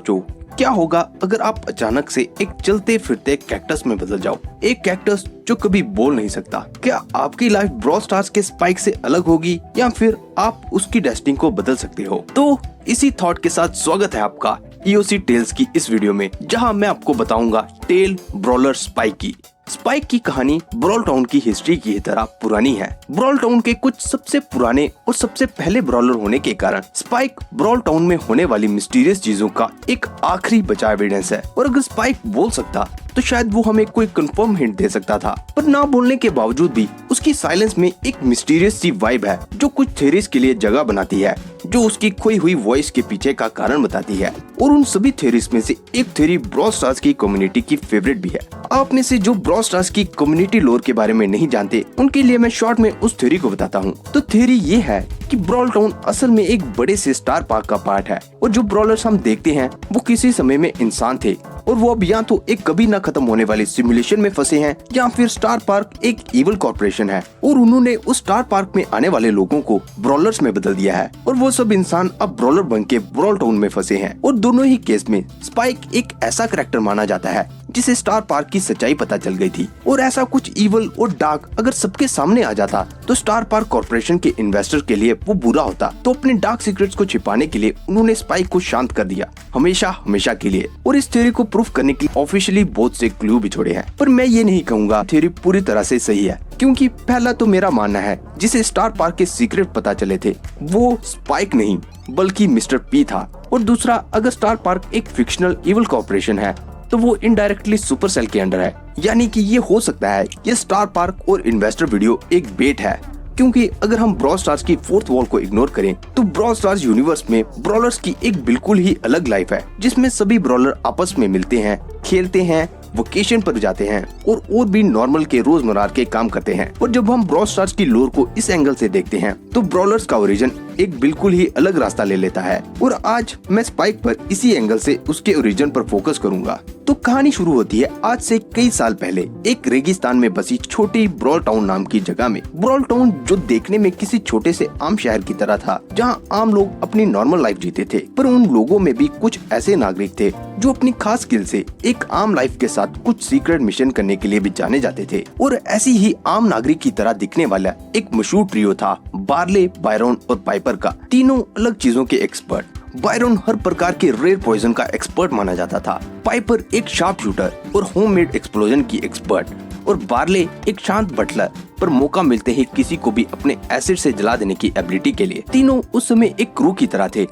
सोचो क्या होगा अगर आप अचानक से एक चलते फिरते कैक्टस में बदल जाओ। एक कैक्टस जो कभी बोल नहीं सकता। क्या आपकी लाइफ ब्रॉल स्टार्स के स्पाइक से अलग होगी या फिर आप उसकी डेस्टिनी को बदल सकते हो? तो इसी थॉट के साथ स्वागत है आपका EOC टेल्स की इस वीडियो में, जहां मैं आपको बताऊंगा टेल ब्रॉलर स्पाइक की। स्पाइक की कहानी ब्रॉल टाउन की हिस्ट्री की तरह पुरानी है। ब्रॉल टाउन के कुछ सबसे पुराने और सबसे पहले ब्रॉलर होने के कारण स्पाइक ब्रॉल टाउन में होने वाली मिस्टीरियस चीजों का एक आखिरी बचा एविडेंस है। और अगर स्पाइक बोल सकता तो शायद वो हमें कोई कंफर्म हिंट दे सकता था, पर ना बोलने के बावजूद भी उसकी साइलेंस में एक मिस्टीरियस सी वाइब है जो कुछ थ्योरीज के लिए जगह बनाती है, जो उसकी खोई हुई वॉइस के पीछे का कारण बताती है। और उन सभी थ्योरीज में से एक थ्योरी ब्रॉल स्टार्स की कम्युनिटी की फेवरेट भी है। आप में से जो ब्रॉल स्टार्स की कम्युनिटी लोर के बारे में नहीं जानते, उनके लिए मैं शॉर्ट में उस थ्योरी को बताता हूँ। तो थ्योरी ये है कि ब्रॉल टाउन असल में एक बड़े से स्टार पार्क का पार्ट है, और जो ब्रॉलर्स हम देखते हैं वो किसी समय में इंसान थे, और वो अब या तो एक कभी ना खत्म होने वाली सिमुलेशन में फंसे हैं, या फिर स्टार पार्क एक इविल कॉर्पोरेशन है और उन्होंने उस स्टार पार्क में आने वाले लोगों को ब्रॉलर्स में बदल दिया है, और वो सब इंसान अब ब्रॉलर बन के ब्रॉल टाउन में फंसे हैं। और दोनों ही केस में स्पाइक एक ऐसा कैरेक्टर माना जाता है जिसे स्टार पार्क की सच्चाई पता चल गई थी। और ऐसा कुछ इवल और डार्क अगर सबके सामने आ जाता तो स्टार पार्क कॉर्पोरेशन के इन्वेस्टर के लिए वो बुरा होता। तो अपने डार्क सीक्रेट्स को छिपाने के लिए उन्होंने स्पाइक को शांत कर दिया, हमेशा हमेशा के लिए। और इस थ्योरी को प्रूफ करने के लिए ऑफिशियली बहुत से क्लू भी छोड़े हैं, पर मैं ये नहीं कहूँगा थ्योरी पूरी तरह से सही है, क्योंकि पहला तो मेरा मानना है जिसे स्टार पार्क के सीक्रेट पता चले थे वो स्पाइक नहीं बल्कि मिस्टर पी था। और दूसरा, अगर स्टार पार्क एक फिक्शनल इविल कॉर्पोरेशन है तो वो इनडायरेक्टली सुपरसेल के अंडर है, यानी कि ये हो सकता है ये स्टार पार्क और इन्वेस्टर वीडियो एक बेट है। क्योंकि अगर हम ब्रॉल स्टार्स की फोर्थ वॉल को इग्नोर करें तो ब्रॉल स्टार्स यूनिवर्स में ब्रॉलर्स की एक बिल्कुल ही अलग लाइफ है, जिसमें सभी ब्रॉलर आपस में मिलते हैं, खेलते हैं, वेकेशन पर जाते हैं और भी नॉर्मल के रोजमर्रा के काम करते हैं। और जब हम ब्रॉल स्टार्स की लोर को इस एंगल से देखते हैं तो ब्रॉलर्स का ओरिजिन एक बिल्कुल ही अलग रास्ता ले लेता है। और आज मैं स्पाइक पर इसी एंगल से उसके ओरिजिन पर फोकस करूंगा। तो कहानी शुरू होती है आज से कई साल पहले एक रेगिस्तान में बसी छोटी ब्रॉल टाउन नाम की जगह में। ब्रॉल टाउन जो देखने में किसी छोटे से आम शहर की तरह था, जहां आम लोग अपनी नॉर्मल लाइफ जीते थे, पर उन लोगों में भी कुछ ऐसे नागरिक थे जो अपनी खास स्किल से एक आम लाइफ के साथ कुछ सीक्रेट मिशन करने के लिए भी जाने जाते थे। और ऐसी ही आम नागरिक की तरह दिखने वाला एक मशहूर ट्रियो था बार्ले, बायरन और पाइपर का। तीनों अलग चीजों के एक्सपर्ट। बायरन हर प्रकार के रेयर पॉइजन का एक्सपर्ट माना जाता था, पाइपर एक शार्प शूटर और होममेड एक्सप्लोजन की एक्सपर्ट, और बार्ले एक शांत बटलर पर मौका मिलते ही किसी को भी अपने एसिड से जला देने की एबिलिटी के लिए। तीनों उस समय एक क्रू की तरह थे।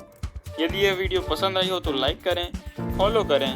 यदि यह वीडियो पसंद आई हो तो लाइक करें, फॉलो करें